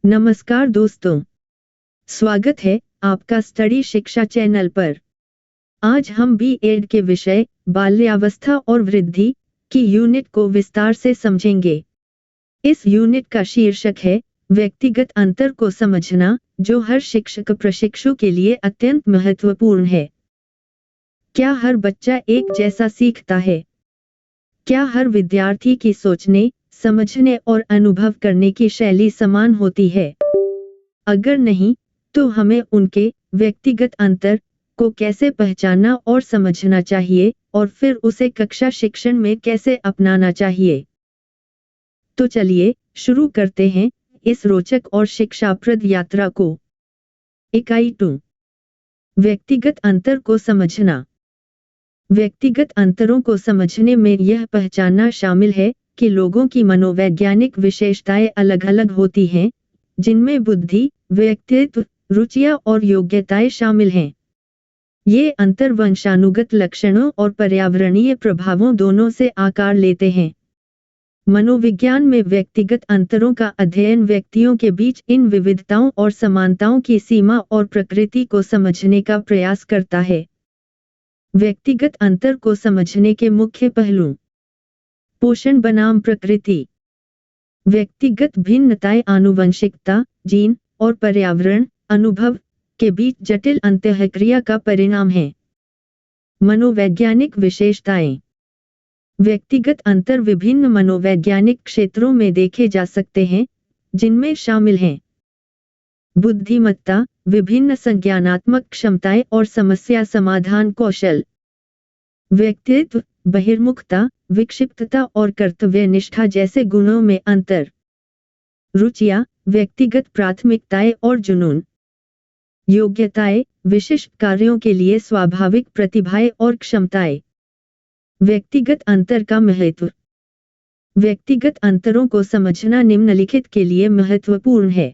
नमस्कार दोस्तों, स्वागत है आपका स्टडी शिक्षा चैनल पर। आज हम बी.एड के विषय बाल्यावस्था और वृद्धि की यूनिट को विस्तार से समझेंगे। इस यूनिट का शीर्षक है व्यक्तिगत अंतर को समझना, जो हर शिक्षक प्रशिक्षु के लिए अत्यंत महत्वपूर्ण है। क्या हर बच्चा एक जैसा सीखता है? क्या हर विद्यार्थी की सोचने, समझने और अनुभव करने की शैली समान होती है? अगर नहीं, तो हमें उनके व्यक्तिगत अंतर को कैसे पहचानना और समझना चाहिए और फिर उसे कक्षा शिक्षण में कैसे अपनाना चाहिए। तो चलिए शुरू करते हैं इस रोचक और शिक्षाप्रद यात्रा को। इकाई 2, व्यक्तिगत अंतर को समझना। व्यक्तिगत अंतरों को समझने में यह पहचानना शामिल है कि लोगों की मनोवैज्ञानिक विशेषताएं अलग-अलग होती हैं, जिनमें बुद्धि, व्यक्तित्व, रुचियां और योग्यताएं शामिल हैं। ये अंतर वंशानुगत लक्षणों और पर्यावरणीय प्रभावों दोनों से आकार लेते हैं। मनोविज्ञान में व्यक्तिगत अंतरों का अध्ययन व्यक्तियों के बीच इन विविधताओं और समानताओं की सीमा और प्रकृति को समझने का प्रयास करता है। व्यक्तिगत अंतर को समझने के मुख्य पहलू: पोषण बनाम प्रकृति। व्यक्तिगत भिन्नताएं आनुवंशिकता, जीन और पर्यावरण अनुभव के बीच जटिल अंतःक्रिया का परिणाम है। मनोवैज्ञानिक विशेषताएं। व्यक्तिगत अंतर विभिन्न मनोवैज्ञानिक क्षेत्रों में देखे जा सकते हैं, जिनमें शामिल हैं बुद्धिमत्ता, विभिन्न संज्ञानात्मक क्षमताएं और समस्या समाधान कौशल। व्यक्तित्व, बहिर्मुखता, विक्षिप्तता और कर्तव्यनिष्ठा जैसे गुणों में अंतर। रुचियां, व्यक्तिगत प्राथमिकताएं और जुनून। योग्यताएं, विशिष्ट कार्यों के लिए स्वाभाविक प्रतिभाएं और क्षमताएं। व्यक्तिगत अंतर का महत्व। व्यक्तिगत अंतरों को समझना निम्नलिखित के लिए महत्वपूर्ण है: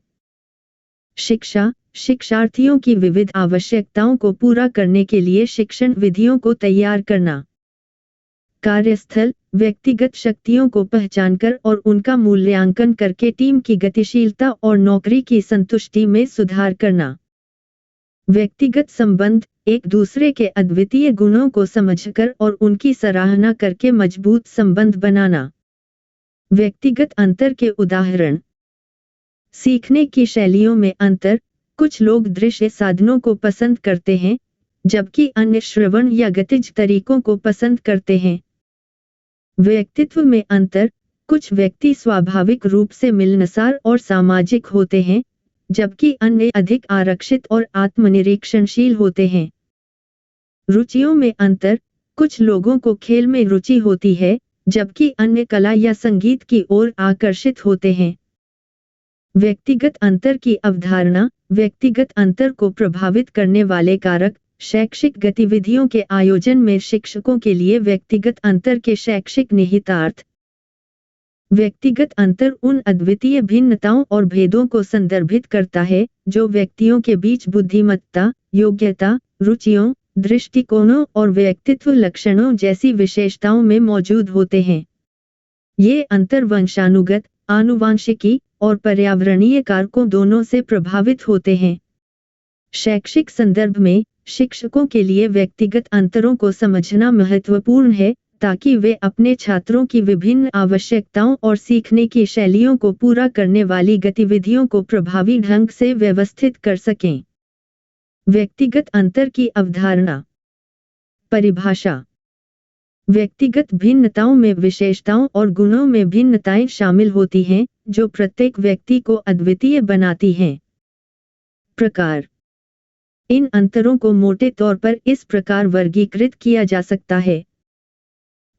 शिक्षा, शिक्षार्थियों की विविध आवश्यकताओं को पूरा करने के लिए शिक्षण विधियों को तैयार करना। कार्यस्थल, व्यक्तिगत शक्तियों को पहचानकर और उनका मूल्यांकन करके टीम की गतिशीलता और नौकरी की संतुष्टि में सुधार करना। व्यक्तिगत संबंध, एक दूसरे के अद्वितीय गुणों को समझकर और उनकी सराहना करके मजबूत संबंध बनाना। व्यक्तिगत अंतर के उदाहरण: सीखने की शैलियों में अंतर, कुछ लोग दृश्य साधनों को पसंद करते हैं, जबकि अन्य श्रवण या गतिज तरीकों को पसंद करते हैं। व्यक्तित्व में अंतर, कुछ व्यक्ति स्वाभाविक रूप से मिलनसार और सामाजिक होते हैं, जबकि अन्य अधिक आरक्षित और आत्मनिरीक्षणशील होते हैं। रुचियों में अंतर, कुछ लोगों को खेल में रुचि होती है, जबकि अन्य कला या संगीत की ओर आकर्षित होते हैं। व्यक्तिगत अंतर की अवधारणा, व्यक्तिगत अंतर को प्रभावित करने वाले कारक। शैक्षिक गतिविधियों के आयोजन में शिक्षकों के लिए व्यक्तिगत अंतर के शैक्षिक निहितार्थ। व्यक्तिगत अंतर उन अद्वितीय भिन्नताओं और भेदों को संदर्भित करता है जो व्यक्तियों के बीच बुद्धिमत्ता, योग्यता, रुचियों, दृष्टिकोणों और व्यक्तित्व लक्षणों जैसी विशेषताओं में मौजूद होते हैं। ये अंतर वंशानुगत, आनुवांशिकी और पर्यावरणीय कारकों दोनों से प्रभावित होते हैं। शैक्षिक संदर्भ में शिक्षकों के लिए व्यक्तिगत अंतरों को समझना महत्वपूर्ण है, ताकि वे अपने छात्रों की विभिन्न आवश्यकताओं और सीखने की शैलियों को पूरा करने वाली गतिविधियों को प्रभावी ढंग से व्यवस्थित कर सकें। व्यक्तिगत अंतर की अवधारणा। परिभाषा: व्यक्तिगत भिन्नताओं में विशेषताओं और गुणों में भिन्नताएं शामिल होती हैं, जो प्रत्येक व्यक्ति को अद्वितीय बनाती हैं। प्रकार: इन अंतरों को मोटे तौर पर इस प्रकार वर्गीकृत किया जा सकता है: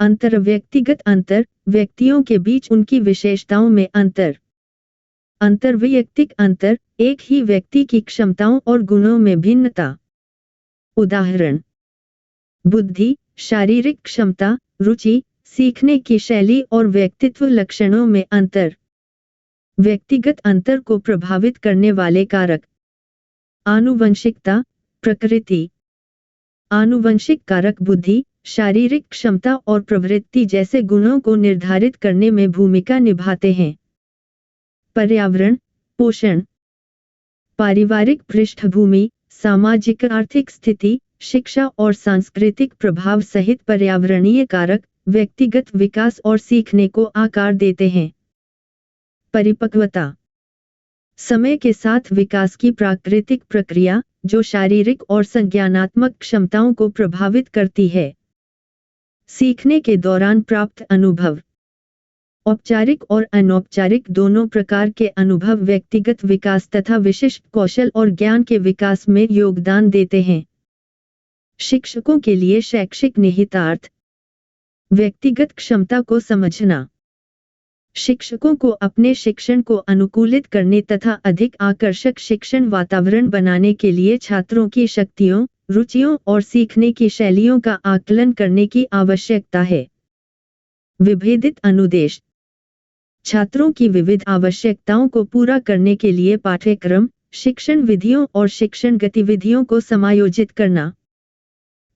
अंतरव्यक्तिगत अंतर, व्यक्तियों के बीच उनकी विशेषताओं में अंतर। अंतर्वैयक्तिक अंतर, एक ही व्यक्ति की क्षमताओं और गुणों में भिन्नता। उदाहरण: बुद्धि, शारीरिक क्षमता, रुचि, सीखने की शैली और व्यक्तित्व लक्षणों में अंतर। व्यक्तिगत अंतर को प्रभावित करने वाले कारक। आनुवंशिकता, प्रकृति। आनुवंशिक कारक बुद्धि, शारीरिक क्षमता और प्रवृत्ति जैसे गुणों को निर्धारित करने में भूमिका निभाते हैं। पर्यावरण, पोषण, पारिवारिक पृष्ठभूमि, सामाजिक आर्थिक स्थिति, शिक्षा और सांस्कृतिक प्रभाव सहित पर्यावरणीय कारक व्यक्तिगत विकास और सीखने को आकार देते हैं। परिपक्वता, समय के साथ विकास की प्राकृतिक प्रक्रिया जो शारीरिक और संज्ञानात्मक क्षमताओं को प्रभावित करती है। सीखने के दौरान प्राप्त अनुभव, औपचारिक और अनौपचारिक दोनों प्रकार के अनुभव व्यक्तिगत विकास तथा विशिष्ट कौशल और ज्ञान के विकास में योगदान देते हैं। शिक्षकों के लिए शैक्षिक निहितार्थ, व्यक्तिगत क्षमता को समझना, शिक्षकों को अपने शिक्षण को अनुकूलित करने तथा अधिक आकर्षक शिक्षण वातावरण बनाने के लिए छात्रों की शक्तियों, रुचियों और सीखने की शैलियों का आकलन करने की आवश्यकता है। विभेदित अनुदेश, छात्रों की विविध आवश्यकताओं को पूरा करने के लिए पाठ्यक्रम, शिक्षण विधियों और शिक्षण गतिविधियों को समायोजित करना।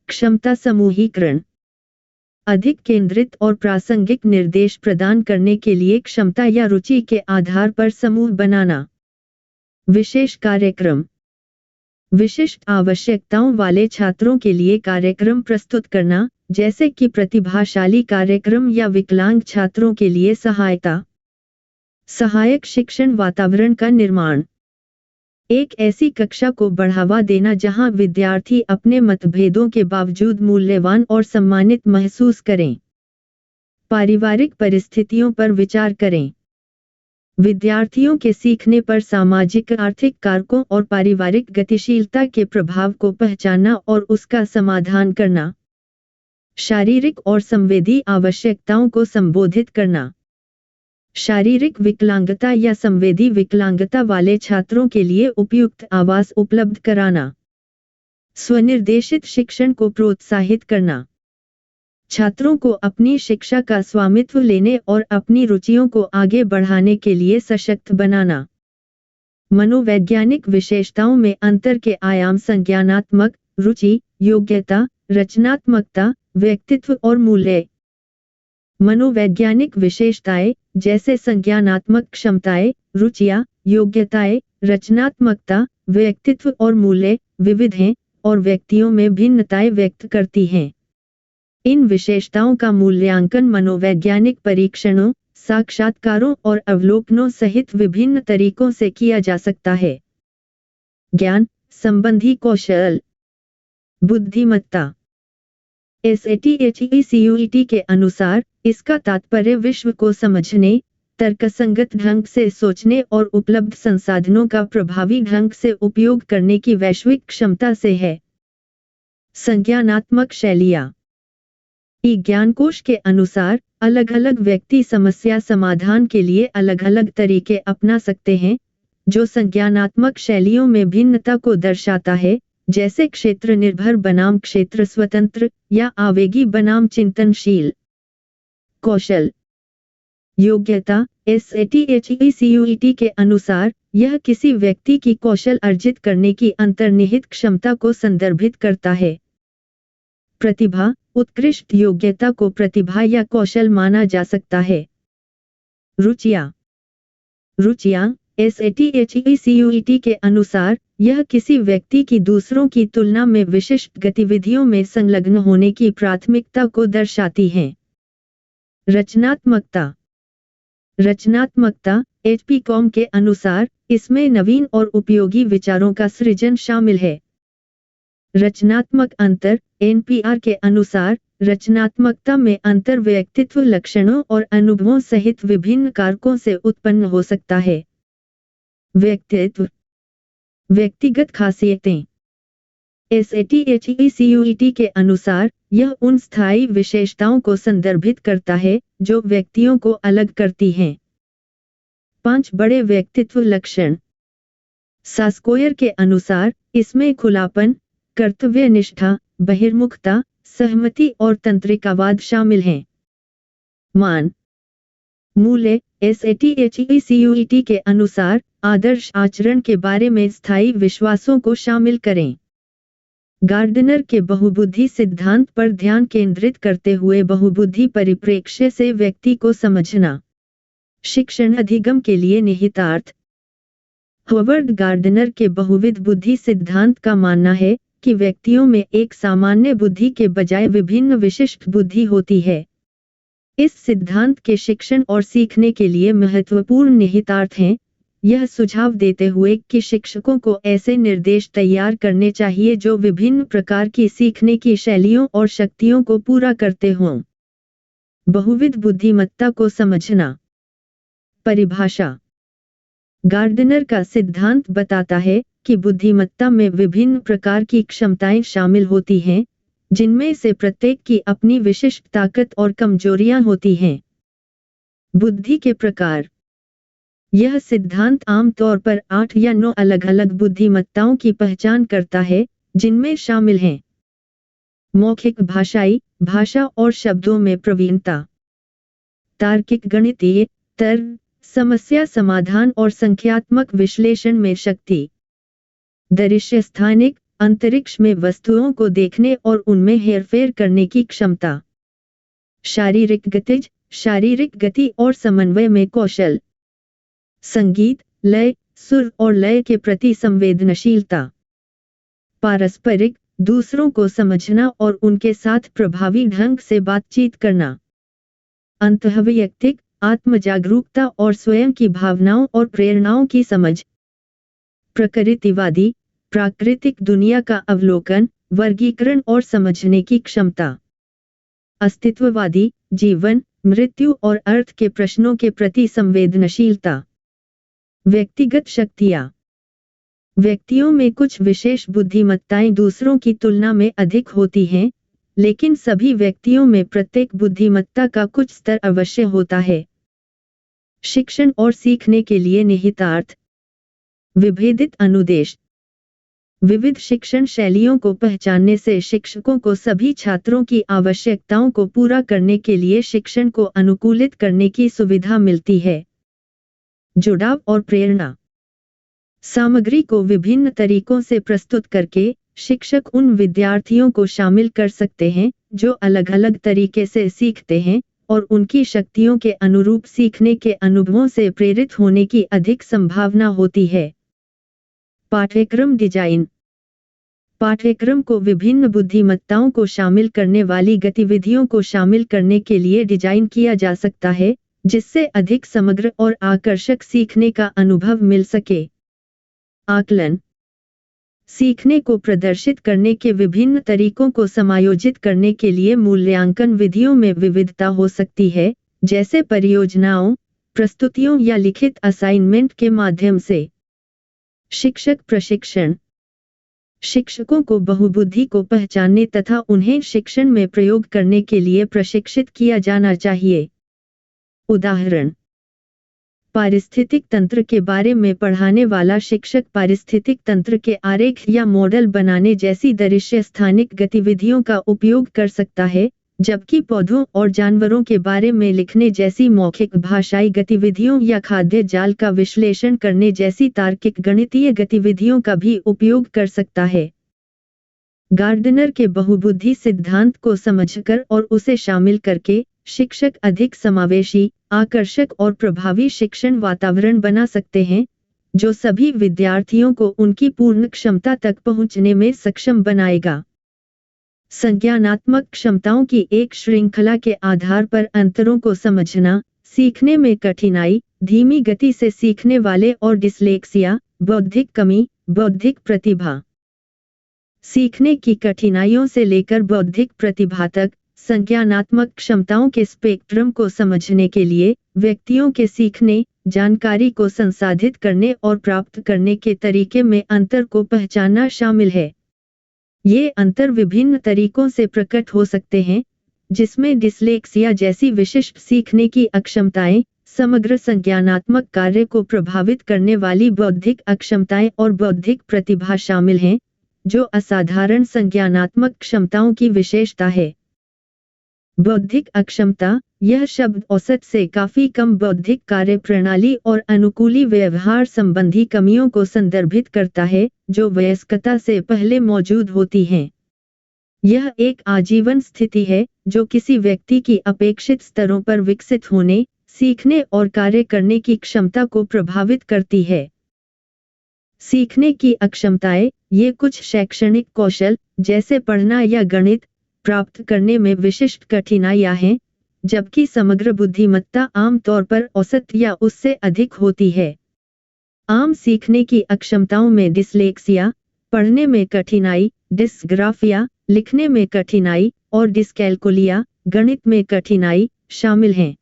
क्षमता समूहीकरण, अधिक केंद्रित और प्रासंगिक निर्देश प्रदान करने के लिए क्षमता या रुचि के आधार पर समूह बनाना। विशेष कार्यक्रम, विशिष्ट आवश्यकताओं वाले छात्रों के लिए कार्यक्रम प्रस्तुत करना, जैसे कि प्रतिभाशाली कार्यक्रम या विकलांग छात्रों के लिए सहायता। सहायक शिक्षण वातावरण का निर्माण, एक ऐसी कक्षा को बढ़ावा देना जहां विद्यार्थी अपने मतभेदों के बावजूद मूल्यवान और सम्मानित महसूस करें। पारिवारिक परिस्थितियों पर विचार करें, विद्यार्थियों के सीखने पर सामाजिक आर्थिक कारकों और पारिवारिक गतिशीलता के प्रभाव को पहचानना और उसका समाधान करना। शारीरिक और संवेदी आवश्यकताओं को संबोधित करना, शारीरिक विकलांगता या संवेदी विकलांगता वाले छात्रों के लिए उपयुक्त आवास उपलब्ध कराना। स्वनिर्देशित शिक्षण को प्रोत्साहित करना, छात्रों को अपनी शिक्षा का स्वामित्व लेने और अपनी रुचियों को आगे बढ़ाने के लिए सशक्त बनाना। मनोवैज्ञानिक विशेषताओं में अंतर के आयाम संज्ञानात्मक, रुचि, योग्यता, रचनात्मकता, व्यक्तित्व और मूल्य। मनोवैज्ञानिक विशेषताएं जैसे संज्ञानात्मक क्षमताएं, रुचियां, योग्यताएं, रचनात्मकता, व्यक्तित्व और मूल्य विविध हैं और व्यक्तियों में भिन्नताएं व्यक्त करती हैं। इन विशेषताओं का मूल्यांकन मनोवैज्ञानिक परीक्षणों, साक्षात्कारों और अवलोकनों सहित विभिन्न तरीकों से किया जा सकता है। ज्ञान संबंधी कौशल, बुद्धिमत्ता। SAT-HECUET के अनुसार इसका तात्पर्य विश्व को समझने, तर्कसंगत ढंग से सोचने और उपलब्ध संसाधनों का प्रभावी ढंग से उपयोग करने की वैश्विक क्षमता से है। संज्ञानात्मक शैलियाँ। ज्ञानकोश के अनुसार अलग-अलग व्यक्ति समस्या समाधान के लिए अलग-अलग तरीके अपना सकते हैं, जो संज्ञानात्मक शैलियों में भिन्नता को दर्शाता है, जैसे क्षेत्र निर्भर बनाम क्षेत्र स्वतंत्र या आवेगी बनाम चिंतनशील। कौशल, योग्यता। SAT-HECUET के अनुसार यह किसी व्यक्ति की कौशल अर्जित करने की अंतर्निहित क्षमता को संदर्भित करता है। प्रतिभा, उत्कृष्ट योग्यता को प्रतिभा या कौशल माना जा सकता है। रुचियाँ। रुचियाँ SAT-HECUET के अनुसार यह किसी व्यक्ति की दूसरों की तुलना में विशिष्ट गतिविधियों में संलग्न होने की प्राथमिकता को दर्शाती हैं। रचनात्मकता। रचनात्मकता HPCOM के अनुसार इसमें नवीन और उपयोगी विचारों का सृजन शामिल है। रचनात्मक अंतर NPR के अनुसार रचनात्मकता में अंतर व्यक्तित्व लक्षणों और अनुभवों सहित विभिन्न कारकों से उत्पन्न हो सकता है। व्यक्तित्व, व्यक्तिगत खासियतें। SAT-HECUET के अनुसार यह उन स्थायी विशेषताओं को संदर्भित करता है जो व्यक्तियों को अलग करती हैं। 5 बड़े व्यक्तित्व लक्षण। सास्कोयर के अनुसार इसमें खुलापन, कर्तव्यनिष्ठा, बहिर्मुखता, सहमति और तंत्रिकावाद शामिल हैं। मान, मूल्य। SAT-HECUET के अनुसार आदर्श आचरण के बारे में स्थायी विश्वासों को शामिल करें। गार्डनर के बहुबुद्धि सिद्धांत पर ध्यान केंद्रित करते हुए बहुबुद्धि परिप्रेक्ष्य से व्यक्ति को समझना। शिक्षण अधिगम के लिए निहितार्थ। हॉवर्ड गार्डनर के बहुविध बुद्धि सिद्धांत का मानना है कि व्यक्तियों में एक सामान्य बुद्धि के बजाय विभिन्न विशिष्ट बुद्धि होती है। इस सिद्धांत के शिक्षण और सीखने के लिए महत्वपूर्ण निहितार्थ हैं। यह सुझाव देते हुए कि शिक्षकों को ऐसे निर्देश तैयार करने चाहिए जो विभिन्न प्रकार की सीखने की शैलियों और शक्तियों को पूरा करते हों। बहुविध बुद्धिमत्ता को समझना। परिभाषा। गार्डनर का सिद्धांत बताता है कि बुद्धिमत्ता में विभिन्न प्रकार की क्षमताएं शामिल होती हैं, जिनमें से प्रत्येक की अपनी विशिष्ट ताकत और कमजोरियां होती हैं। बुद्धि के प्रकार। यह सिद्धांत आमतौर पर 8 या 9 अलग-अलग बुद्धिमत्ताओं की पहचान करता है, जिनमें शामिल हैं मौखिक भाषाई, भाषा और शब्दों में प्रवीणता, तार्किक गणितीय, तर्क, समस्या समाधान और संख्यात्मक विश्लेषण में शक्ति, दृश्य स्थानिक, अंतरिक्ष में वस्तुओं को देखने और उनमें हेरफेर करने की क्षमता, शारीरिक गतिज, शारीरिक गति और समन्वय में कौशल, संगीत, लय, सुर और लय के प्रति संवेदनशीलता, पारस्परिक, दूसरों को समझना और उनके साथ प्रभावी ढंग से बातचीत करना, अंतःवैयक्तिक, आत्मजागरूकता और स्वयं की भावनाओं और प्रेरणाओं की समझ, प्रकृतिवादी, प्राकृतिक दुनिया का अवलोकन, वर्गीकरण और समझने की क्षमता, अस्तित्ववादी, जीवन, मृत्यु और अर्थ के प्रश्नों के प्रति संवेदनशीलता। व्यक्तिगत शक्तियाँ। व्यक्तियों में कुछ विशेष बुद्धिमत्ताएं दूसरों की तुलना में अधिक होती हैं, लेकिन सभी व्यक्तियों में प्रत्येक बुद्धिमत्ता का कुछ स्तर अवश्य होता है। शिक्षण और सीखने के लिए निहितार्थ। विभेदित अनुदेश। विविध शिक्षण शैलियों को पहचानने से शिक्षकों को सभी छात्रों की आवश्यकताओं को पूरा करने के लिए शिक्षण को अनुकूलित करने की सुविधा मिलती है। जुड़ाव और प्रेरणा। सामग्री को विभिन्न तरीकों से प्रस्तुत करके शिक्षक उन विद्यार्थियों को शामिल कर सकते हैं जो अलग-अलग तरीके से सीखते हैं और उनकी शक्तियों के अनुरूप सीखने के अनुभवों से प्रेरित होने की अधिक संभावना होती है। पाठ्यक्रम डिजाइन। पाठ्यक्रम को विभिन्न बुद्धिमत्ताओं को शामिल करने वाली गतिविधियों को शामिल करने के लिए डिजाइन किया जा सकता है, जिससे अधिक समग्र और आकर्षक सीखने का अनुभव मिल सके। आकलन। सीखने को प्रदर्शित करने के विभिन्न तरीकों को समायोजित करने के लिए मूल्यांकन विधियों में विविधता हो सकती है, जैसे परियोजनाओं, प्रस्तुतियों या लिखित असाइनमेंट के माध्यम से। शिक्षक प्रशिक्षण। शिक्षकों को बहुबुद्धि को पहचानने तथा उन्हें शिक्षण में प्रयोग करने के लिए प्रशिक्षित किया जाना चाहिए। उदाहरण। पारिस्थितिक तंत्र के बारे में पढ़ाने वाला शिक्षक पारिस्थितिक तंत्र के आरेख या मॉडल बनाने जैसी दृश्य स्थानिक गतिविधियों का उपयोग कर सकता है, जबकि पौधों और जानवरों के बारे में लिखने जैसी मौखिक भाषाई गतिविधियों या खाद्य जाल का विश्लेषण करने जैसी तार्किक गणितीय गतिविधियों का भी उपयोग कर सकता है। गार्डनर के बहुबुद्धि सिद्धांत को समझकर और उसे शामिल करके शिक्षक अधिक समावेशी, आकर्षक और प्रभावी शिक्षण वातावरण बना सकते हैं, जो सभी विद्यार्थियों को उनकी पूर्ण क्षमता तक पहुंचने में सक्षम बनाएगा। संज्ञानात्मक क्षमताओं की एक श्रृंखला के आधार पर अंतरों को समझना, सीखने में कठिनाई, धीमी गति से सीखने वाले और डिस्लेक्सिया, बौद्धिक कमी, बौद्धिक प्रतिभा। सीखने की कठिनाइयों से लेकर बौद्धिक प्रतिभा तक संज्ञानात्मक क्षमताओं के स्पेक्ट्रम को समझने के लिए व्यक्तियों के सीखने, जानकारी को संसाधित करने और प्राप्त करने के तरीके में अंतर को पहचानना शामिल है। ये अंतर विभिन्न तरीकों से प्रकट हो सकते हैं, जिसमें डिस्लेक्सिया जैसी विशिष्ट सीखने की अक्षमताएं, समग्र संज्ञानात्मक कार्य को प्रभावित करने वाली बौद्धिक अक्षमताएं और बौद्धिक प्रतिभा शामिल हैं, जो असाधारण संज्ञानात्मक क्षमताओं की विशेषता है। बौद्धिक अक्षमता, यह शब्द औसत से काफी कम बौद्धिक कार्य प्रणाली और अनुकूली व्यवहार संबंधी कमियों को संदर्भित करता है, जो वयस्कता से पहले मौजूद होती हैं। यह एक आजीवन स्थिति है, जो किसी व्यक्ति की अपेक्षित स्तरों पर विकसित होने, सीखने और कार्य करने की क्षमता को प्रभावित करती है। सीखने की अक्षमताएं, ये कुछ शैक्षणिक कौशल जैसे पढ़ना या गणित प्राप्त करने में विशिष्ट कठिनाइयां हैं, जबकि समग्र बुद्धिमत्ता आमतौर पर औसत या उससे अधिक होती है। आम सीखने की अक्षमताओं में डिस्लेक्सिया, पढ़ने में कठिनाई, डिस्ग्राफिया, लिखने में कठिनाई और डिस्कैल्कुलिया, गणित में कठिनाई शामिल हैं।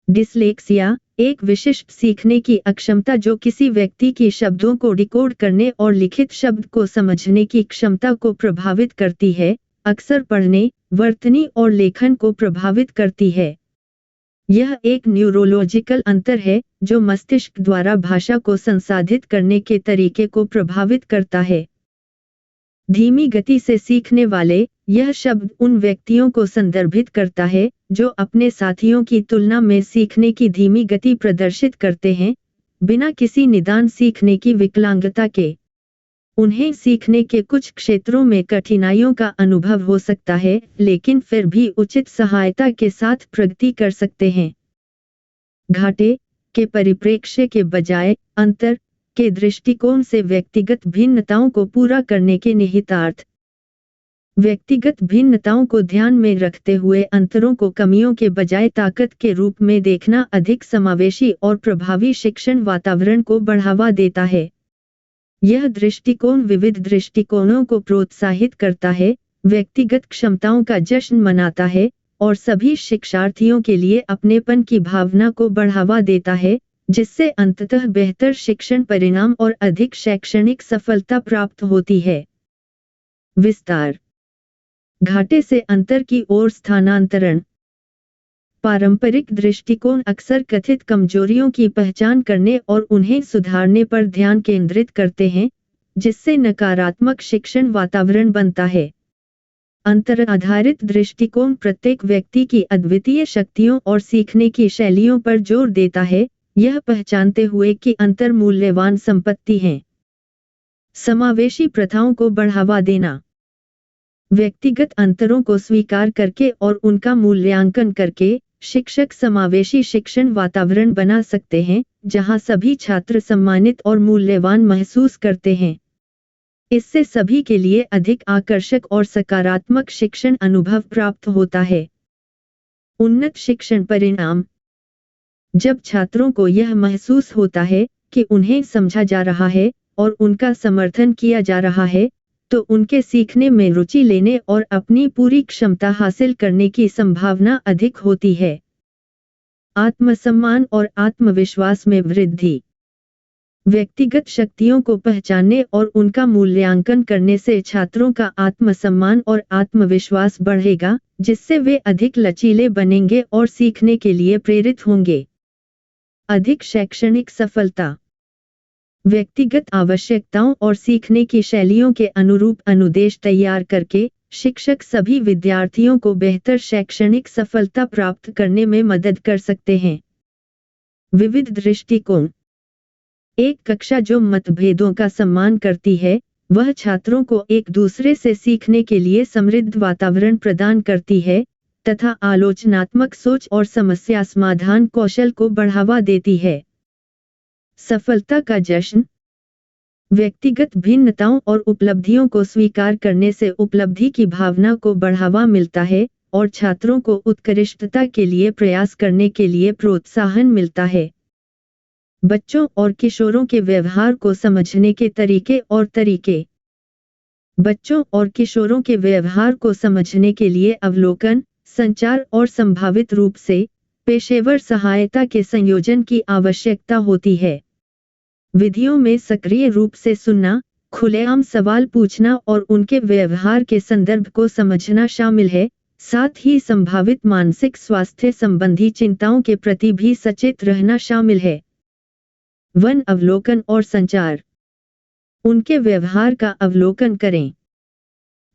डिस्लेक्सिया एक विशिष्ट सीखने की अक्षमता जो किसी व्यक्ति की शब्दों को डिकोड करने और लिखित शब्द को समझने की क्षमता को प्रभावित करती है, अक्सर पढ़ने, वर्तनी और लेखन को प्रभावित करती है। यह एक न्यूरोलॉजिकल अंतर है जो मस्तिष्क द्वारा भाषा को संसाधित करने के तरीके को प्रभावित करता है। धीमी गति से सीखने वाले, यह शब्द उन व्यक्तियों को संदर्भित करता है जो अपने साथियों की तुलना में सीखने की धीमी गति प्रदर्शित करते हैं, बिना किसी निदान सीखने की विकलांगता के। उन्हें सीखने के कुछ क्षेत्रों में कठिनाइयों का अनुभव हो सकता है, लेकिन फिर भी उचित सहायता के साथ प्रगति कर सकते हैं। घाटे के परिप्रेक्ष्य के बजाय अंतर के दृष्टिकोण से व्यक्तिगत भिन्नताओं को पूरा करने के निहितार्थ। व्यक्तिगत भिन्नताओं को ध्यान में रखते हुए अंतरों को कमियों के बजाय ताकत के रूप में देखना अधिक समावेशी और प्रभावी शिक्षण वातावरण को बढ़ावा देता है। यह दृष्टिकोण विविध दृष्टिकोणों को प्रोत्साहित करता है, व्यक्तिगत क्षमताओं का जश्न मनाता है और सभी शिक्षार्थियों के लिए अपनेपन की भावना को बढ़ावा देता है, जिससे अंततः बेहतर शिक्षण परिणाम और अधिक शैक्षणिक सफलता प्राप्त होती है। विस्तार। घाटे से अंतर की ओर स्थानांतरण। पारंपरिक दृष्टिकोण अक्सर कथित कमजोरियों की पहचान करने और उन्हें सुधारने पर ध्यान केंद्रित करते हैं, जिससे नकारात्मक शिक्षण वातावरण बनता है। अंतर आधारित दृष्टिकोण प्रत्येक व्यक्ति की अद्वितीय शक्तियों और सीखने की शैलियों पर जोर देता है, यह पहचानते हुए कि अंतर मूल्यवान संपत्ति हैं। समावेशी प्रथाओं को बढ़ावा देना। व्यक्तिगत अंतरों को स्वीकार करके और उनका मूल्यांकन करके, शिक्षक समावेशी शिक्षण वातावरण बना सकते हैं, जहां सभी छात्र सम्मानित और मूल्यवान महसूस करते हैं। इससे सभी के लिए अधिक आकर्षक और सकारात्मक शिक्षण अनुभव प्राप्त होता है। उन्नत शिक्षण परिणाम। जब छात्रों को यह महसूस होता है कि उन्हें समझा जा रहा है और उनका समर्थन किया जा रहा है, तो उनके सीखने में रुचि लेने और अपनी पूरी क्षमता हासिल करने की संभावना अधिक होती है। आत्मसम्मान और आत्मविश्वास में वृद्धि। व्यक्तिगत शक्तियों को पहचानने और उनका मूल्यांकन करने से छात्रों का आत्मसम्मान और आत्मविश्वास बढ़ेगा, जिससे वे अधिक लचीले बनेंगे और सीखने के लिए प्रेरित होंगे। अधिक शैक्षणिक सफलता। व्यक्तिगत आवश्यकताओं और सीखने की शैलियों के अनुरूप अनुदेश तैयार करके, शिक्षक सभी विद्यार्थियों को बेहतर शैक्षणिक सफलता प्राप्त करने में मदद कर सकते हैं। विविध दृष्टिकोण। एक कक्षा जो मतभेदों का सम्मान करती है, वह छात्रों को एक दूसरे से सीखने के लिए समृद्ध वातावरण प्रदान करती है, तथा आलोचनात्मक सोच और समस्या समाधान कौशल को बढ़ावा देती है। सफलता का जश्न। व्यक्तिगत भिन्नताओं और उपलब्धियों को स्वीकार करने से उपलब्धि की भावना को बढ़ावा मिलता है और छात्रों को उत्कृष्टता के लिए प्रयास करने के लिए प्रोत्साहन मिलता है। बच्चों और किशोरों के व्यवहार को समझने के तरीके और तरीके। बच्चों और किशोरों के व्यवहार को समझने के लिए अवलोकन, संचार और संभावित रूप से पेशेवर सहायता के संयोजन की आवश्यकता होती है। विधियों में सक्रिय रूप से सुनना, खुलेआम सवाल पूछना और उनके व्यवहार के संदर्भ को समझना शामिल है, साथ ही संभावित मानसिक स्वास्थ्य संबंधी चिंताओं के प्रति भी सचेत रहना शामिल है। वन अवलोकन और संचार। उनके व्यवहार का अवलोकन करें।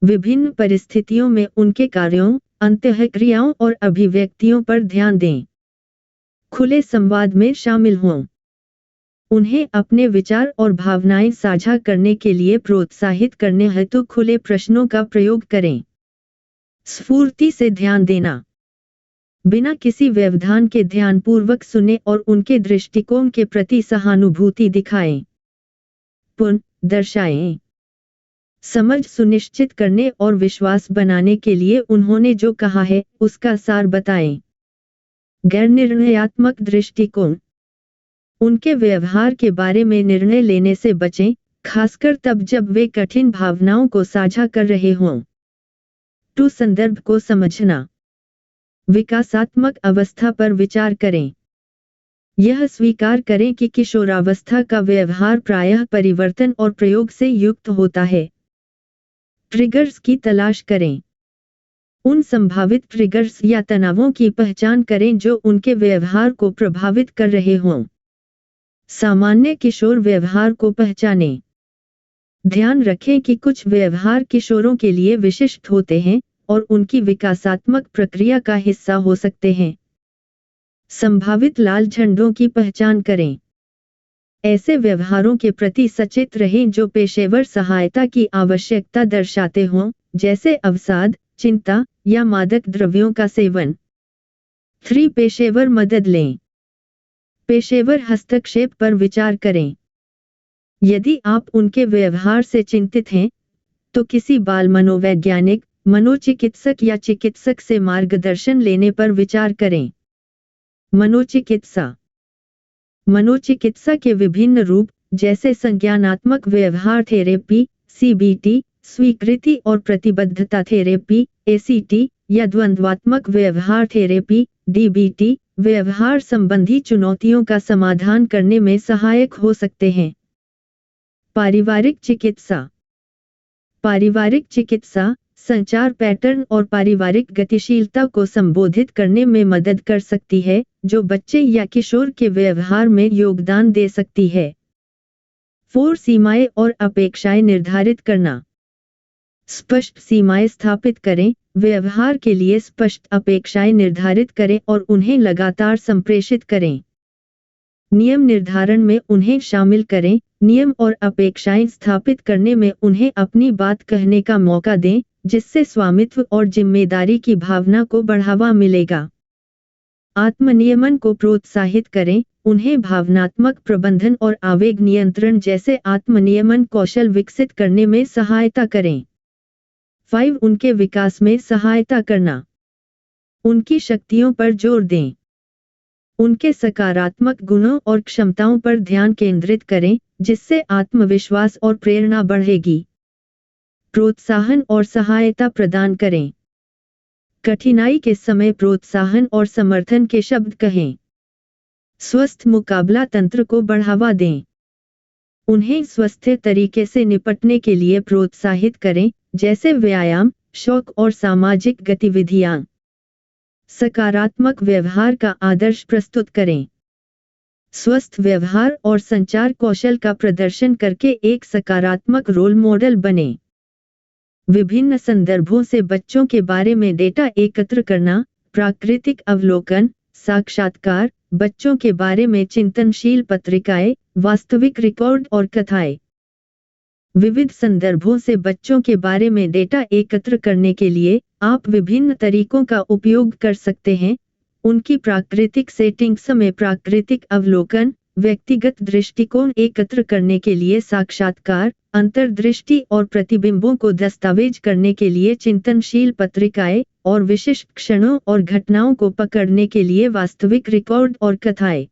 विभिन्न परिस्थितियों में उनके कार्यों, अंतःक्रियाओं और अभिव्यक्तियों पर ध्यान दें। खुले संवाद में शामिल हों। उन्हें अपने विचार और भावनाएं साझा करने के लिए प्रोत्साहित करने हेतु खुले प्रश्नों का प्रयोग करें। स्फूर्ति से ध्यान देना। बिना किसी व्यवधान के ध्यानपूर्वक सुने और उनके दृष्टिकोण के प्रति सहानुभूति दिखाएं। पुनः दर्शाएं। समझ सुनिश्चित करने और विश्वास बनाने के लिए उन्होंने जो कहा है उसका सार बताएं। गैर निर्णयात्मक दृष्टिकोण। उनके व्यवहार के बारे में निर्णय लेने से बचें, खासकर तब जब वे कठिन भावनाओं को साझा कर रहे हों। टू संदर्भ को समझना। विकासात्मक अवस्था पर विचार करें। यह स्वीकार करें कि किशोरावस्था का व्यवहार प्रायः परिवर्तन और प्रयोग से युक्त होता है। ट्रिगर्स की तलाश करें। उन संभावित ट्रिगर्स या तनावों की पहचान करें जो उनके व्यवहार को प्रभावित कर रहे हों। सामान्य किशोर व्यवहार को पहचानें। ध्यान रखें कि कुछ व्यवहार किशोरों के लिए विशिष्ट होते हैं और उनकी विकासात्मक प्रक्रिया का हिस्सा हो सकते हैं। संभावित लाल झंडों की पहचान करें। ऐसे व्यवहारों के प्रति सचेत रहें जो पेशेवर सहायता की आवश्यकता दर्शाते हों, जैसे अवसाद, चिंता या मादक द्रव्यों का सेवन। 3 पेशेवर मदद लें। पेशेवर हस्तक्षेप पर विचार करें। यदि आप उनके व्यवहार से चिंतित हैं, तो किसी बाल मनोवैज्ञानिक, मनोचिकित्सक या चिकित्सक से मार्गदर्शन लेने पर विचार करें। मनोचिकित्सा। मनोचिकित्सा के विभिन्न रूप, जैसे संज्ञानात्मक व्यवहार थेरेपी, सीबीटी, स्वीकृति और प्रतिबद्धता थेरेपी, एसीटी, या द्वंद्वात्मक व्यवहार थेरेपी, डीबीटी, व्यवहार संबंधी चुनौतियों का समाधान करने में सहायक हो सकते हैं। पारिवारिक चिकित्सा। पारिवारिक चिकित्सा संचार पैटर्न और पारिवारिक गतिशीलता को संबोधित करने में मदद कर सकती है, जो बच्चे या किशोर के व्यवहार में योगदान दे सकती है। 4 सीमाएं और अपेक्षाएं निर्धारित करना। स्पष्ट सीमाएं स्थापित करें, व्यवहार के लिए स्पष्ट अपेक्षाएं निर्धारित करें और उन्हें लगातार संप्रेषित करें। नियम निर्धारण में उन्हें शामिल करें, नियम और अपेक्षाएं स्थापित करने में उन्हें अपनी बात कहने का मौका दें, जिससे स्वामित्व और जिम्मेदारी की भावना को बढ़ावा मिलेगा। आत्मनियमन को प्रोत्साहित करें, उन्हें भावनात्मक प्रबंधन और आवेग नियंत्रण जैसे आत्मनियमन कौशल विकसित करने में सहायता करें। 5 उनके विकास में सहायता करना। उनकी शक्तियों पर जोर दें। उनके सकारात्मक गुणों और क्षमताओं पर ध्यान केंद्रित करें, जिससे आत्मविश्वास और प्रेरणा बढ़ेगी। प्रोत्साहन और सहायता प्रदान करें। कठिनाई के समय प्रोत्साहन और समर्थन के शब्द कहें। स्वस्थ मुकाबला तंत्र को बढ़ावा दें। उन्हें स्वस्थ तरीके से निपटने के लिए प्रोत्साहित करें, जैसे व्यायाम, शौक और सामाजिक गतिविधियां। सकारात्मक व्यवहार का आदर्श प्रस्तुत करें। स्वस्थ व्यवहार और संचार कौशल का प्रदर्शन करके एक सकारात्मक रोल मॉडल बने। विभिन्न संदर्भों से बच्चों के बारे में डेटा एकत्र करना, प्राकृतिक अवलोकन, साक्षात्कार, बच्चों के बारे में चिंतनशील पत्रिकाएं, वास्तविक रिकॉर्ड और कथाएं। विविध संदर्भों से बच्चों के बारे में डेटा एकत्र करने के लिए आप विभिन्न तरीकों का उपयोग कर सकते हैं। उनकी प्राकृतिक सेटिंग्स में प्राकृतिक अवलोकन, व्यक्तिगत दृष्टिकोण एकत्र करने के लिए साक्षात्कार, अंतर्दृष्टि और प्रतिबिंबों को दस्तावेज करने के लिए चिंतनशील पत्रिकाएं, और विशिष्ट क्षणों और घटनाओं को पकड़ने के लिए वास्तविक रिकॉर्ड और कथाएं।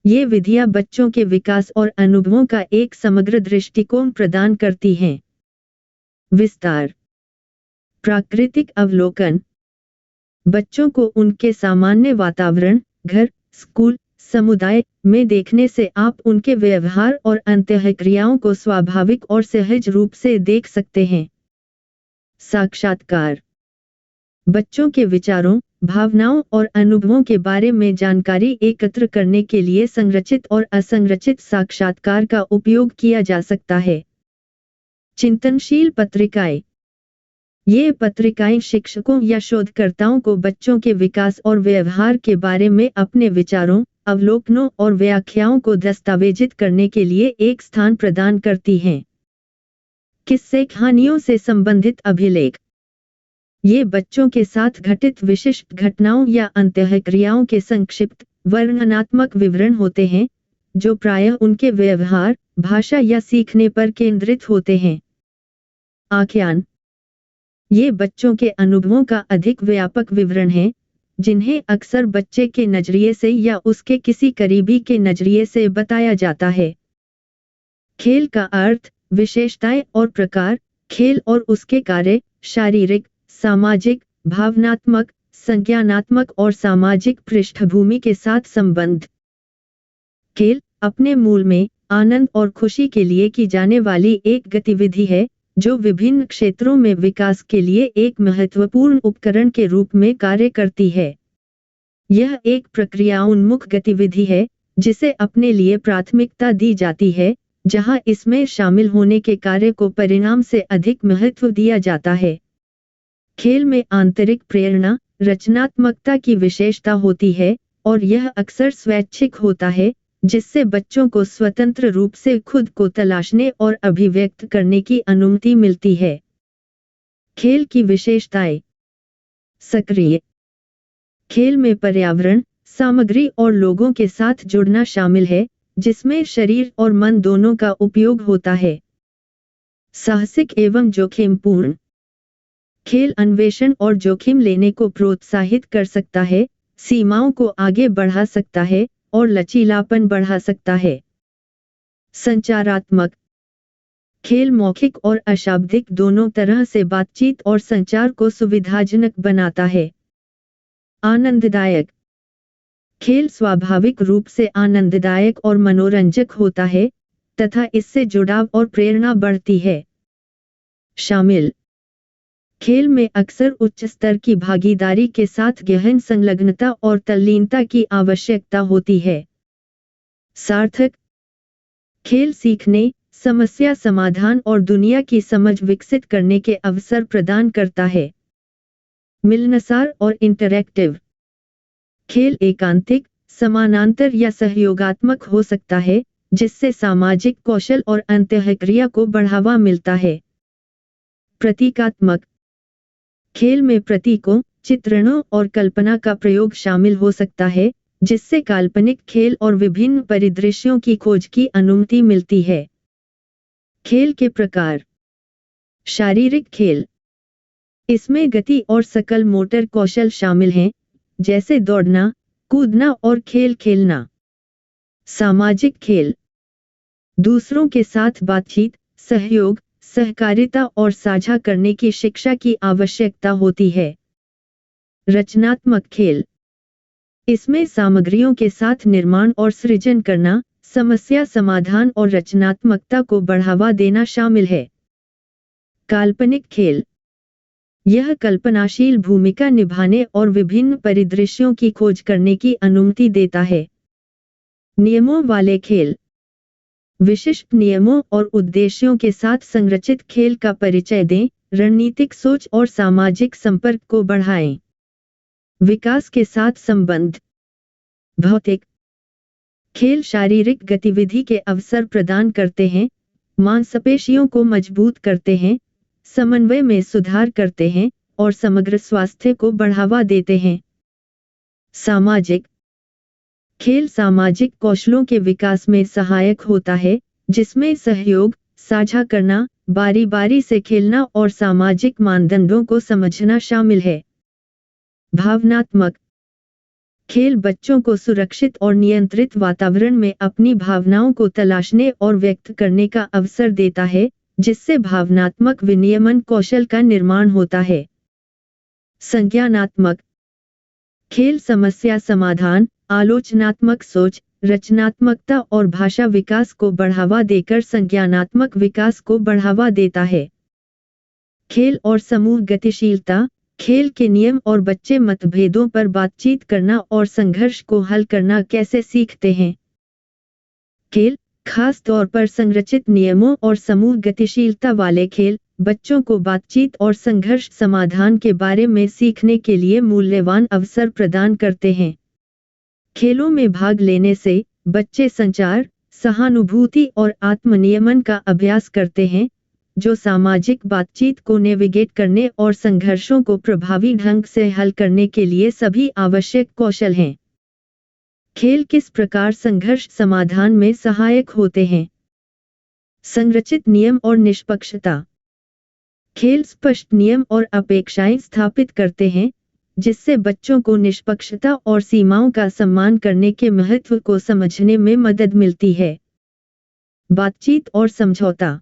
ये विधियां बच्चों के विकास और अनुभवों का एक समग्र दृष्टिकोण प्रदान करती हैं। विस्तार। प्राकृतिक अवलोकन। बच्चों को उनके सामान्य वातावरण, घर, स्कूल, समुदाय में देखने से आप उनके व्यवहार और अंतःक्रियाओं को स्वाभाविक और सहज रूप से देख सकते हैं। साक्षात्कार। बच्चों के विचारों, भावनाओं और अनुभवों के बारे में जानकारी एकत्र करने के लिए संरचित और असंरचित साक्षात्कार का उपयोग किया जा सकता है। चिंतनशील पत्रिकाएं। ये पत्रिकाएं शिक्षकों या शोधकर्ताओं को बच्चों के विकास और व्यवहार के बारे में अपने विचारों, अवलोकनों और व्याख्याओं को दस्तावेजित करने के लिए एक स्थान प्रदान करती हैं। किस्से कहानियों से संबंधित अभिलेख। ये बच्चों के साथ घटित विशिष्ट घटनाओं या अंतःक्रियाओं के संक्षिप्त, वर्णनात्मक विवरण होते हैं, जो प्रायः उनके व्यवहार, भाषा या सीखने पर केंद्रित होते हैं। आख्यान ये बच्चों के अनुभवों का अधिक व्यापक विवरण है, जिन्हें अक्सर बच्चे के नजरिए से या उसके किसी करीबी के नजरिए से बताया जाता है। खेल का अर्थ, विशेषताएं और प्रकार, खेल और उसके कार्य, शारीरिक, सामाजिक, भावनात्मक, संज्ञानात्मक और सामाजिक पृष्ठभूमि के साथ संबंध। खेल अपने मूल में आनंद और खुशी के लिए की जाने वाली एक गतिविधि है, जो विभिन्न क्षेत्रों में विकास के लिए एक महत्वपूर्ण उपकरण के रूप में कार्य करती है। यह एक प्रक्रिया-उन्मुख गतिविधि है, जिसे अपने लिए प्राथमिकता दी जाती है, जहां इसमें शामिल होने के कार्य को परिणाम से अधिक महत्व दिया जाता है। खेल में आंतरिक प्रेरणा, रचनात्मकता की विशेषता होती है, और यह अक्सर स्वैच्छिक होता है, जिससे बच्चों को स्वतंत्र रूप से खुद को तलाशने और अभिव्यक्त करने की अनुमति मिलती है। खेल की विशेषताएं। सक्रिय खेल में पर्यावरण, सामग्री और लोगों के साथ जुड़ना शामिल है, जिसमें शरीर और मन दोनों का उपयोग होता है। साहसिक एवं जोखिमपूर्ण खेल अन्वेषण और जोखिम लेने को प्रोत्साहित कर सकता है, सीमाओं को आगे बढ़ा सकता है और लचीलापन बढ़ा सकता है। संचारात्मक खेल मौखिक और अशाब्दिक दोनों तरह से बातचीत और संचार को सुविधाजनक बनाता है। आनंददायक खेल स्वाभाविक रूप से आनंददायक और मनोरंजक होता है, तथा इससे जुड़ाव और प्रेरणा बढ़ती है। शामिल खेल में अक्सर उच्च स्तर की भागीदारी के साथ गहन संलग्नता और तल्लीनता की आवश्यकता होती है। सार्थक खेल सीखने, समस्या समाधान और दुनिया की समझ विकसित करने के अवसर प्रदान करता है। मिलनसार और इंटरैक्टिव खेल एकांतिक, समानांतर या सहयोगात्मक हो सकता है, जिससे सामाजिक कौशल और अंतःक्रिया को बढ़ावा मिलता है। प्रतीकात्मक खेल में प्रतीकों, चित्रणों और कल्पना का प्रयोग शामिल हो सकता है, जिससे काल्पनिक खेल और विभिन्न परिदृश्यों की खोज की अनुमति मिलती है। खेल के प्रकार। शारीरिक खेल इसमें गति और सकल मोटर कौशल शामिल हैं, जैसे दौड़ना, कूदना और खेल खेलना। सामाजिक खेल दूसरों के साथ बातचीत, सहयोग, सहकारिता और साझा करने की शिक्षा की आवश्यकता होती है। रचनात्मक खेल इसमें सामग्रियों के साथ निर्माण और सृजन करना, समस्या समाधान और रचनात्मकता को बढ़ावा देना शामिल है। काल्पनिक खेल यह कल्पनाशील भूमिका निभाने और विभिन्न परिदृश्यों की खोज करने की अनुमति देता है। नियमों वाले खेल विशिष्ट नियमों और उद्देश्यों के साथ संरचित खेल का परिचय दें, रणनीतिक सोच और सामाजिक संपर्क को बढ़ाएं। विकास के साथ संबंध। भौतिक खेल शारीरिक गतिविधि के अवसर प्रदान करते हैं, मांसपेशियों को मजबूत करते हैं, समन्वय में सुधार करते हैं और समग्र स्वास्थ्य को बढ़ावा देते हैं। सामाजिक खेल सामाजिक कौशलों के विकास में सहायक होता है, जिसमें सहयोग, साझा करना, बारी-बारी से खेलना और सामाजिक मानदंडों को समझना शामिल है। भावनात्मक खेल बच्चों को सुरक्षित और नियंत्रित वातावरण में अपनी भावनाओं को तलाशने और व्यक्त करने का अवसर देता है, जिससे भावनात्मक विनियमन कौशल का निर्माण होता है। संज्ञानात्मक खेल समस्या समाधान, आलोचनात्मक सोच, रचनात्मकता और भाषा विकास को बढ़ावा देकर संज्ञानात्मक विकास को बढ़ावा देता है। खेल और समूह गतिशीलता खेल के नियम और बच्चे मतभेदों पर बातचीत करना और संघर्ष को हल करना कैसे सीखते हैं। खेल, खास तौर पर संरचित नियमों और समूह गतिशीलता वाले खेल, बच्चों को बातचीत और संघर्ष समाधान के बारे में सीखने के लिए मूल्यवान अवसर प्रदान करते हैं। खेलों में भाग लेने से बच्चे संचार, सहानुभूति और आत्मनियमन का अभ्यास करते हैं, जो सामाजिक बातचीत को नेविगेट करने और संघर्षों को प्रभावी ढंग से हल करने के लिए सभी आवश्यक कौशल हैं। खेल किस प्रकार संघर्ष समाधान में सहायक होते हैं? संरचित नियम और निष्पक्षता। खेल स्पष्ट नियम और अपेक्षाएं स्थापित करते हैं, जिससे बच्चों को निष्पक्षता और सीमाओं का सम्मान करने के महत्व को समझने में मदद मिलती है। बातचीत और समझौता।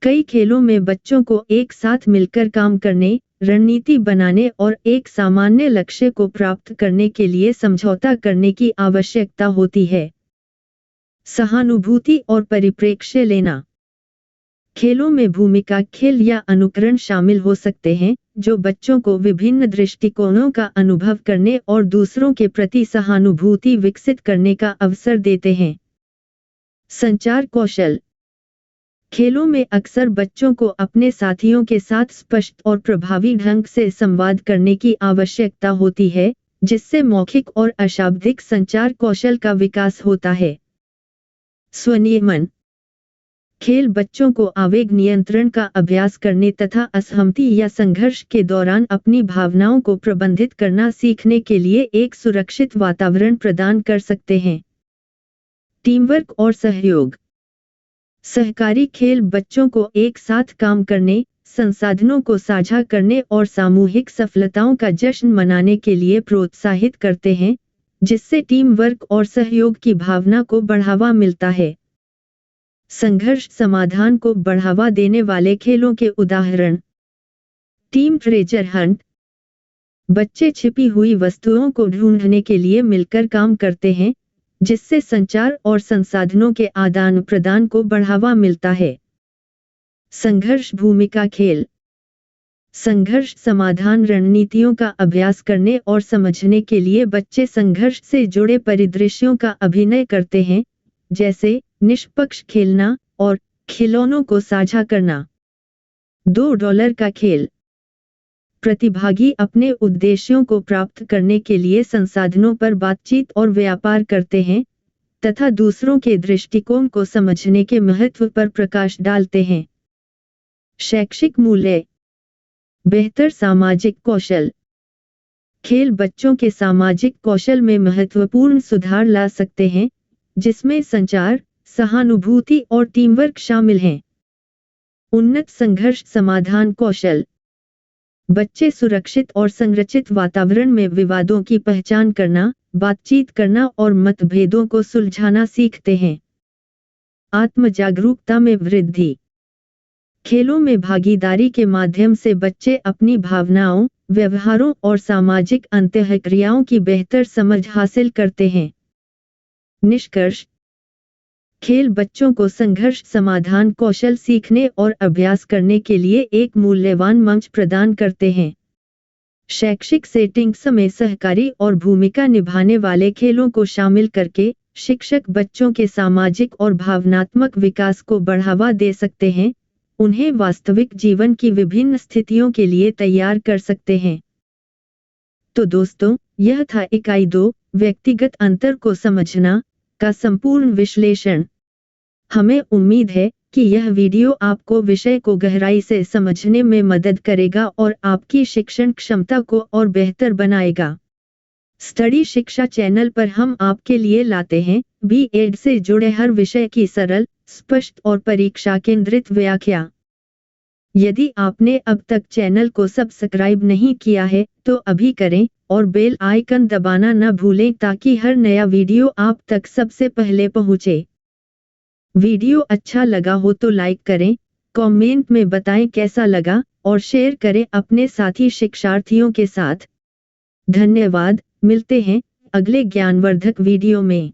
कई खेलों में बच्चों को एक साथ मिलकर काम करने, रणनीति बनाने और एक सामान्य लक्ष्य को प्राप्त करने के लिए समझौता करने की आवश्यकता होती है। सहानुभूति और परिप्रेक्ष्य लेना। खेलों में भूमिका खेल या अनुकरण शामिल हो सकते हैं, जो बच्चों को विभिन्न दृष्टिकोणों का अनुभव करने और दूसरों के प्रति सहानुभूति विकसित करने का अवसर देते हैं। संचार कौशल। खेलों में अक्सर बच्चों को अपने साथियों के साथ स्पष्ट और प्रभावी ढंग से संवाद करने की आवश्यकता होती है, जिससे मौखिक और अशाब्दिक संचार कौशल का विकास होता है। स्वनियमन। खेल बच्चों को आवेग नियंत्रण का अभ्यास करने तथा असहमति या संघर्ष के दौरान अपनी भावनाओं को प्रबंधित करना सीखने के लिए एक सुरक्षित वातावरण प्रदान कर सकते हैं। टीमवर्क और सहयोग। सहकारी खेल बच्चों को एक साथ काम करने, संसाधनों को साझा करने और सामूहिक सफलताओं का जश्न मनाने के लिए प्रोत्साहित करते हैं, जिससे टीम वर्क और सहयोग की भावना को बढ़ावा मिलता है। संघर्ष समाधान को बढ़ावा देने वाले खेलों के उदाहरण। Team treasure Hunt. बच्चे छिपी हुई वस्तुओं को ढूंढने के लिए मिलकर काम करते हैं, जिससे संचार और संसाधनों के आदान प्रदान को बढ़ावा मिलता है। संघर्ष भूमिका खेल। संघर्ष समाधान रणनीतियों का अभ्यास करने और समझने के लिए बच्चे संघर्ष से जुड़े परिदृश्यों का अभिनय करते हैं, जैसे निष्पक्ष खेलना और खिलौनों को साझा करना। $2 का खेल। प्रतिभागी अपने उद्देश्यों को प्राप्त करने के लिए संसाधनों पर बातचीत और व्यापार करते हैं, तथा दूसरों के दृष्टिकोण को समझने के महत्व पर प्रकाश डालते हैं। शैक्षिक मूल्य। बेहतर सामाजिक कौशल। खेल बच्चों के सामाजिक कौशल में महत्वपूर्ण सुधार ला सकते हैं, जिसमें संचार, सहानुभूति और टीमवर्क शामिल हैं। उन्नत संघर्ष समाधान कौशल। बच्चे सुरक्षित और संरचित वातावरण में विवादों की पहचान करना, बातचीत करना और मतभेदों को सुलझाना सीखते हैं। आत्म जागरूकता में वृद्धि। खेलों में भागीदारी के माध्यम से बच्चे अपनी भावनाओं, व्यवहारों और सामाजिक अंतःक्रियाओं की बेहतर समझ हासिल करते हैं। निष्कर्ष। खेल बच्चों को संघर्ष समाधान कौशल सीखने और अभ्यास करने के लिए एक मूल्यवान मंच प्रदान करते हैं। शैक्षिक सेटिंग्स में सहकारी और भूमिका निभाने वाले खेलों को शामिल करके शिक्षक बच्चों के सामाजिक और भावनात्मक विकास को बढ़ावा दे सकते हैं, उन्हें वास्तविक जीवन की विभिन्न स्थितियों के लिए तैयार कर सकते हैं। तो दोस्तों, यह था इकाई 2, व्यक्तिगत अंतर को समझना, का संपूर्ण विश्लेषण। हमें उम्मीद है कि यह वीडियो आपको विषय को गहराई से समझने में मदद करेगा और आपकी शिक्षण क्षमता को और बेहतर बनाएगा। स्टडी शिक्षा चैनल पर हम आपके लिए लाते हैं B.Ed से जुड़े हर विषय की सरल, स्पष्ट और परीक्षा केंद्रित व्याख्या। यदि आपने अब तक चैनल को सब्सक्राइब नहीं किया है, तो अभी करें और बेल आइकन दबाना न भूलें ताकि हर नया वीडियो आप तक सबसे पहले पहुंचे। वीडियो अच्छा लगा हो तो लाइक करें, कमेंट में बताएं कैसा लगा और शेयर करें अपने साथी शिक्षार्थियों के साथ। धन्यवाद, मिलते हैं अगले ज्ञानवर्धक वीडियो में।